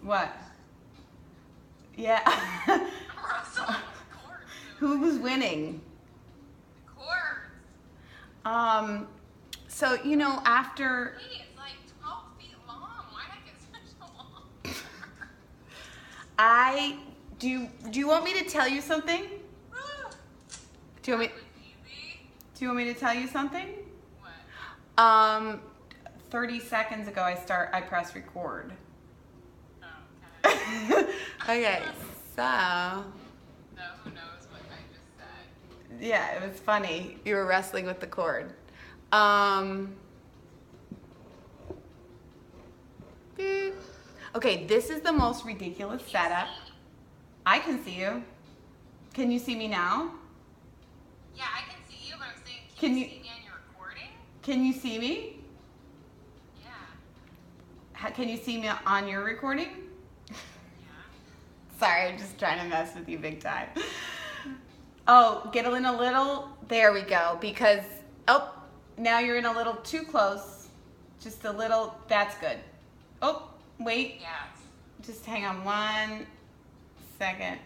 What? Yeah. Russell Court. Who was winning? Court. So, you know, after... Hey, it's like 12 feet long. Why did I get such a long Do you want me to tell you something? Do you want me, do you want me to tell you something? What? 30 seconds ago I pressed record. Okay. Okay, so... No, who knows what I just said. Yeah, it was funny. You were wrestling with the cord. Beep. Okay, this is the most ridiculous setup. I can see you. Can you see me now? Yeah, I can see you, but I'm saying, Can can you- you see me on your recording? Can you see me? Yeah. Can you see me on your recording? Yeah. Sorry, I'm just trying to mess with you big time. Oh, get in a little. There we go. Because, oh, now you're in a little too close. Just a little. That's good. Oh, wait. Yeah. Just hang on 1 second.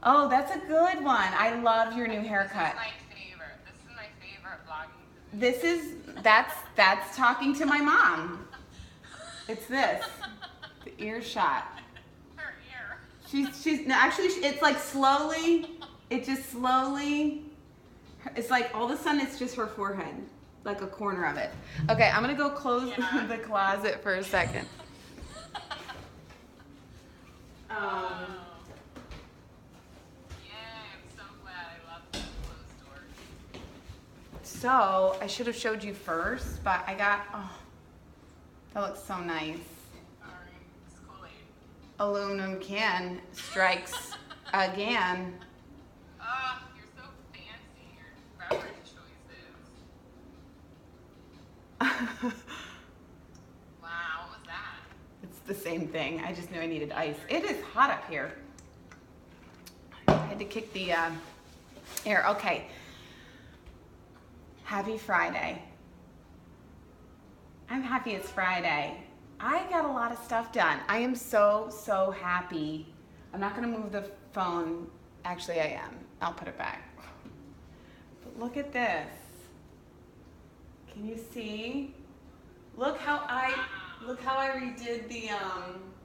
Oh, that's a good one. I love your new haircut. This is my favorite vlogging position. That's talking to my mom. It's this. The earshot. Her ear. She's no, actually it's like slowly, it just slowly, it's like all of a sudden it's just her forehead, like a corner of it. Okay, I'm gonna go close the closet for a second. Yeah, I'm so glad I love the closed doors. So I should have showed you first, but I got, oh, that looks so nice. Sorry, it's Kool-Aid. Aluminum can strikes again. You're so fancy. Your beverage choices. Wow, what was that? It's the same thing. I just knew I needed ice. It is hot up here. I had to kick the air. Okay. Happy Friday. I'm happy it's Friday. I got a lot of stuff done. I am so happy. I'm not going to move the phone. Actually, I am. I'll put it back. But look at this. Can you see? Look how I redid the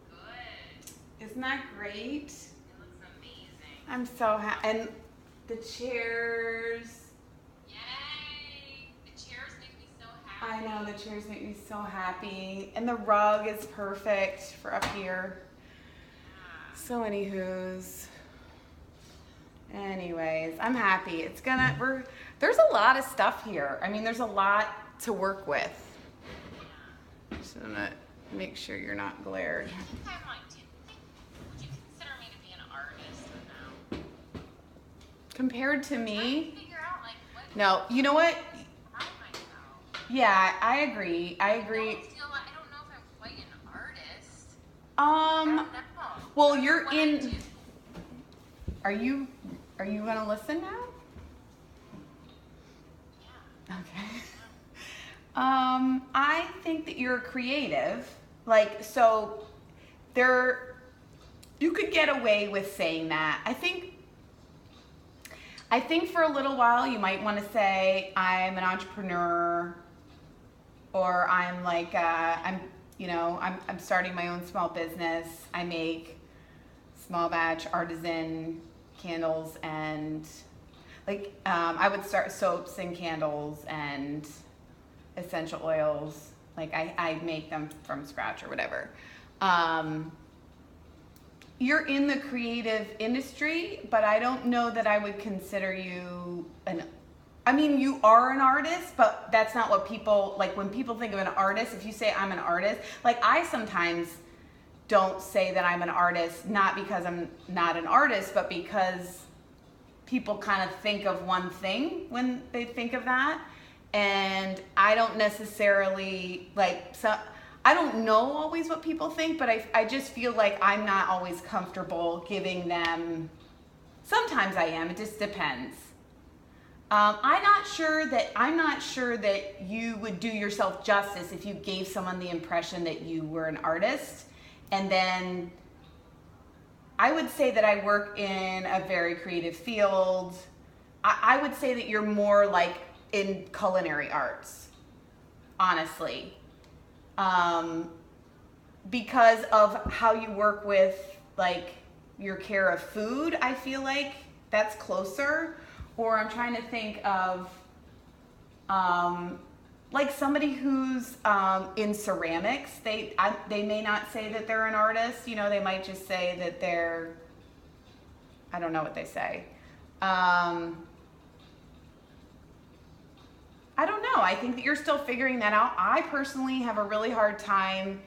Good. Isn't that great? It looks amazing. I'm so happy. And the chairs. Yay! The chairs make me so I happy. know, the chairs make me so happy. And the rug is perfect for up here. Yeah. So anywho's. Anyways, I'm happy. There's a lot of stuff here. I mean, there's a lot to work with. Just gonna make sure you're not glared. I think I'm like, would you consider me to be an artist or no? Compared to Trying me, to figure out like what no. You know what? I myself. Yeah, I agree. I I agree. don't know if I'm quite an artist. I Um, don't know. well, I don't know you're what I in. do. Are you gonna listen now? Yeah. Okay. I think that you're creative. Like, so you could get away with saying that. I think for a little while you might want to say I'm an entrepreneur, or I'm like I'm starting my own small business. I make small batch artisan candles, and like I would start soaps and candles and essential oils. Like I make them from scratch or whatever. You're in the creative industry, but I don't know that I would consider you you are an artist, but that's not what people, like when people think of an artist, if you say I'm an artist, like I sometimes don't say that I'm an artist, not because I'm not an artist, but because people kind of think of one thing when they think of that. And I don't necessarily I don't know always what people think, but I just feel like I'm not always comfortable giving them. Sometimes I am, it just depends. I'm not sure that you would do yourself justice if you gave someone the impression that you were an artist. And then I would say that I work in a very creative field. I would say that you're more like in culinary arts, honestly. Because of how you work with like your care of food, I feel like that's closer. Or I'm trying to think of like somebody who's in ceramics. They may not say that they're an artist. You know, they might just say that they're, I don't know what they say. I don't know. I think that you're still figuring that out. I personally have a really hard time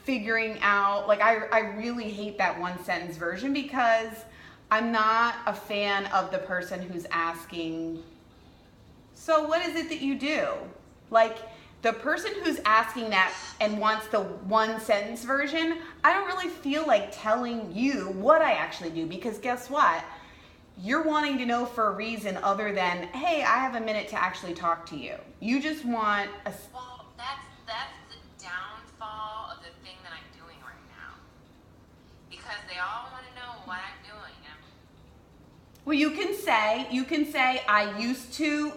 figuring out, like I really hate that one sentence version because I'm not a fan of the person who's asking, so what is it that you do? Like the person who's asking that and wants the one sentence version, I don't really feel like telling you what I actually do because guess what? You're wanting to know for a reason other than, hey, I have a minute to actually talk to you. You just want a... Well, that's the downfall of the thing that I'm doing right now. Because they all want to know what I'm doing. Well, you can say I used to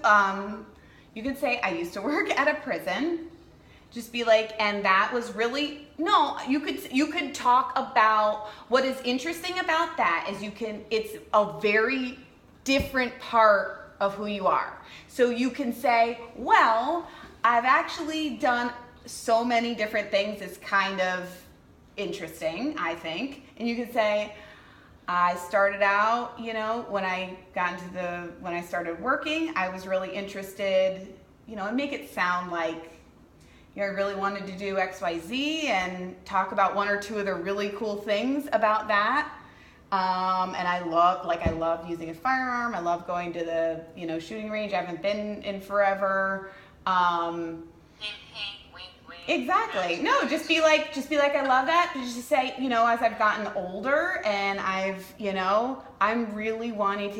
work at a prison. Just be like, and that was really, no, you could talk about what is interesting about that is it's a very different part of who you are. So you can say, well, I've actually done so many different things. It's kind of interesting, I think. And you could say, I started out, you know, when I started working, I was really interested, you know, and make it sound like, you know, I really wanted to do XYZ and talk about one or two of the really cool things about that. And I love using a firearm. I love going to the, you know, shooting range. I haven't been in forever. Exactly. No, just be like, I love that. Just to say, you know, as I've gotten older and I'm really wanting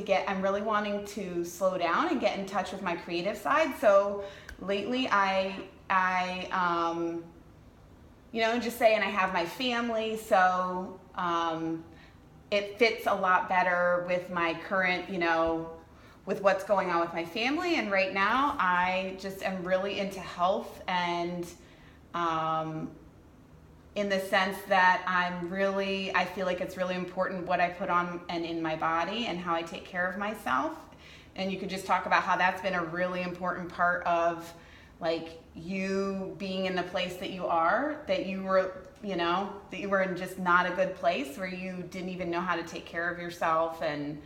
to slow down and get in touch with my creative side. So lately you know, just say, and I have my family. So, it fits a lot better with my current, you know, with what's going on with my family. And right now I just am really into health and, in the sense that I feel like it's really important what I put on and in my body and how I take care of myself. And you could just talk about how that's been a really important part of like you being in the place that you are, that you were in just not a good place where you didn't even know how to take care of yourself. And,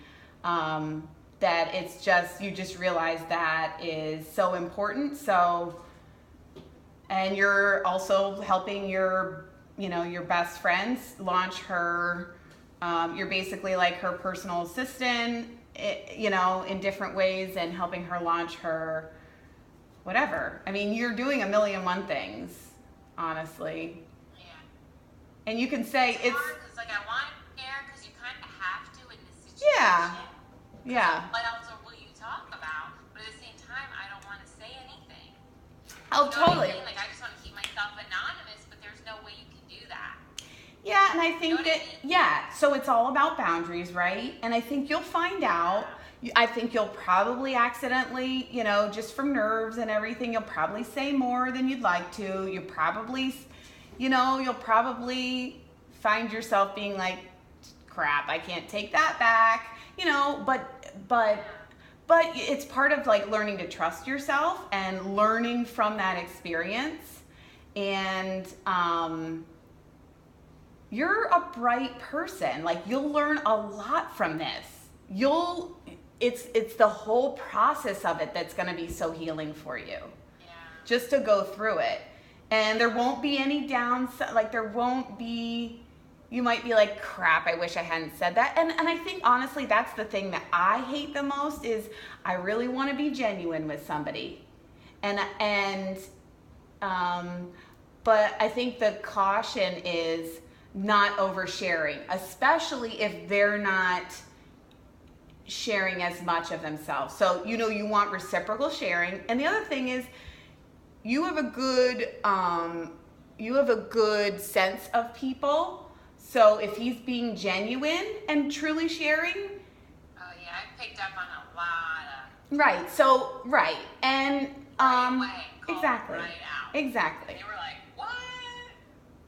that it's just, you just realize that is so important. So, and you're also helping your best friends launch her, you're basically like her personal assistant, you know, in different ways and helping her launch her whatever. I mean, you're doing 1,000,001 things, honestly. Yeah. And you can say it's hard because like I want to share because you kind of have to in this situation. Yeah. What else will you talk about? But at the same time, I don't want to say anything. Oh, you know totally. What I mean? Like I just want to keep myself anonymous, but there's no way you can do that. Yeah, and I think you know that, yeah, so it's all about boundaries, right? And I think you'll find out, I think you'll probably accidentally, you know, just from nerves and everything, you'll probably say more than you'd like to. You'll probably find yourself being like, crap, I can't take that back, you know, but it's part of like learning to trust yourself and learning from that experience. And, you're a bright person. Like you'll learn a lot from this. It's the whole process of it that's going to be so healing for you. Yeah. Just to go through it. And there won't be any downside, like you might be like, crap, I wish I hadn't said that. And I think honestly, that's the thing that I hate the most is I really want to be genuine with somebody. But I think the caution is not oversharing, especially if they're not sharing as much of themselves. So, you know, you want reciprocal sharing. And the other thing is you have a good sense of people. So if he's being genuine and truly sharing. Oh yeah, I picked up on a lot of. Right. So, right. And exactly. Right out. Exactly. And they were like, what?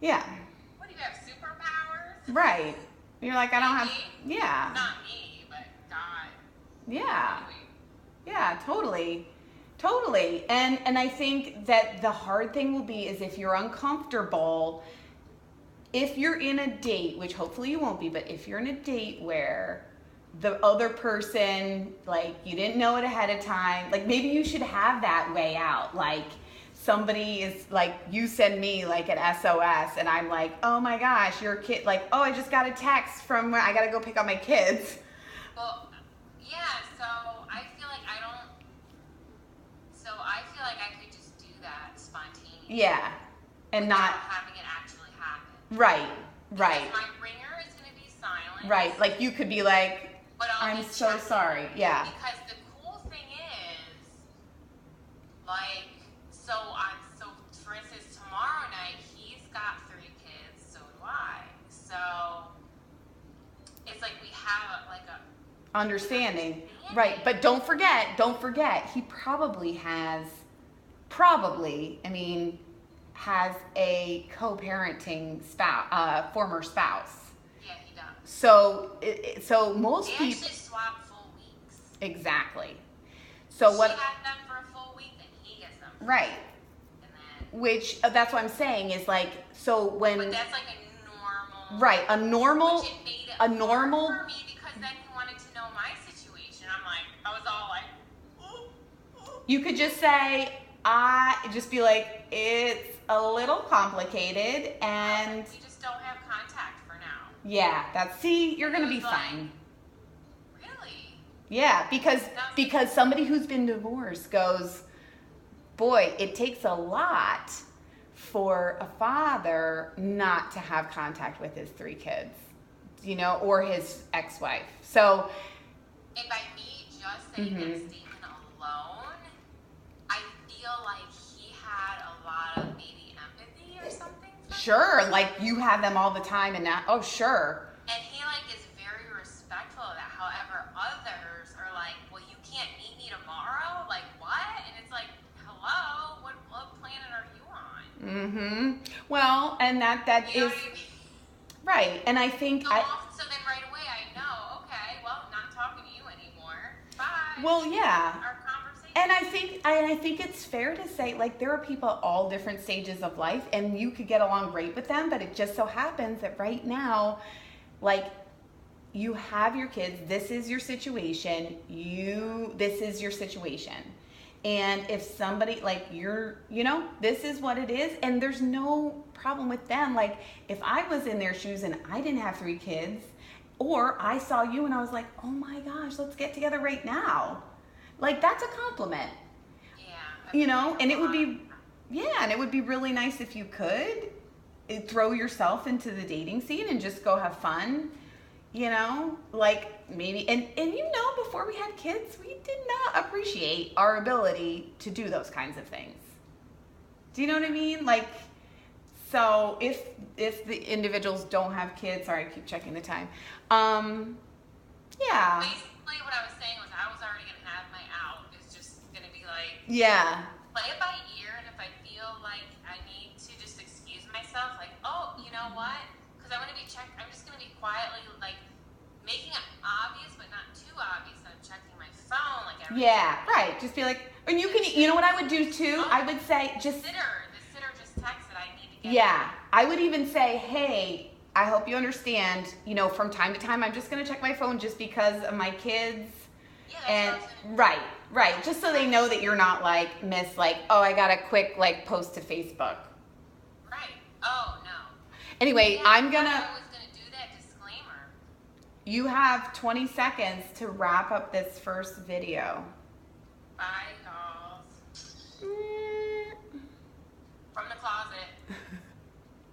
Yeah. What do you have, superpowers? Right. You're like, I don't have. Me? Yeah. Not me, but God. Yeah. Anyway. Yeah, totally. Totally. And I think that the hard thing will be is if you're uncomfortable, if you're in a date, which hopefully you won't be, but if you're in a date where the other person, like, you didn't know it ahead of time, like, maybe you should have that way out. Like, somebody is, like, you send me, like, an SOS, and I'm like, oh my gosh, your kid, like, oh, I just got a text from where I got to go pick up my kids. Well, yeah, so I feel like I could just do that spontaneously. Yeah. And without not having it actually happen. right. Because my ringer is going to be silent. Right. Like, you could be like, but I'm so sorry. Yeah. Because the cool thing is, like, so for instance, tomorrow night, he's got 3 kids, so do I. So it's like we have a Understanding. Right. But don't forget, he probably has a co-parenting spouse, former spouse. Yeah, he does. So most they people actually swap full weeks. Exactly. So she what? has them for a full week, then he gets them. Right. And then. Which that's what I'm saying is like so when. But that's like a normal. Right, a normal. Which it made it a normal. hard for me because then he wanted to know my situation. I was all like. Ooh. You could just say, just be like, it's a little complicated and. We just don't have contact for now. Yeah, you're gonna be like, fine. Really? Yeah, because somebody who's been divorced goes, boy, it takes a lot for a father not to have contact with his 3 kids, you know, or his ex-wife. So. And by me just saying that statement alone, I feel like he had a lot of maybe empathy or something. Sure, like you have them all the time and now, oh sure. And he like is very respectful of that. However, others are like, well, you can't meet me tomorrow? Like what? And it's like, hello, what planet are you on? Well, and that you know is, what I mean? right. And I think So then right away I know, okay, well, not talking to you anymore. Bye. Well, yeah. Our conversation. And I think it's fair to say, like, there are people at all different stages of life, and you could get along great with them, but it just so happens that right now, like, you have your kids, this is your situation, this is your situation. And if somebody, like, this is what it is, and there's no problem with them. Like, if I was in their shoes and I didn't have 3 kids, or I saw you and I was like, oh my gosh, let's get together right now. Like, that's a compliment. Yeah. You know, and it would be really nice if you could throw yourself into the dating scene and just go have fun, you know, like maybe, and you know, before we had kids, we did not appreciate our ability to do those kinds of things. Do you know what I mean? Like, so if the individuals don't have kids, sorry, I keep checking the time. Yeah. Basically, what I was saying was I was already going to have my out. It's just going to be like, yeah. Play it by ear, and if I feel like I need to just excuse myself, like, oh, you know what? Because I'm just going to be quietly, like, making it obvious, but not too obvious that I'm checking my phone, like, every Yeah, right. Just be like, and you know what I would do too? I would say just. The sitter just texted, I need to get. Yeah, I would even say, hey, I hope you understand, you know, from time to time, I'm just going to check my phone just because of my kids. Yeah, and that's right. Just so they know that you're not like, oh, I got a quick like post to Facebook. Right. Oh, no. Anyway, Yeah, I was going to do that disclaimer. You have 20 seconds to wrap up this first video. Bye.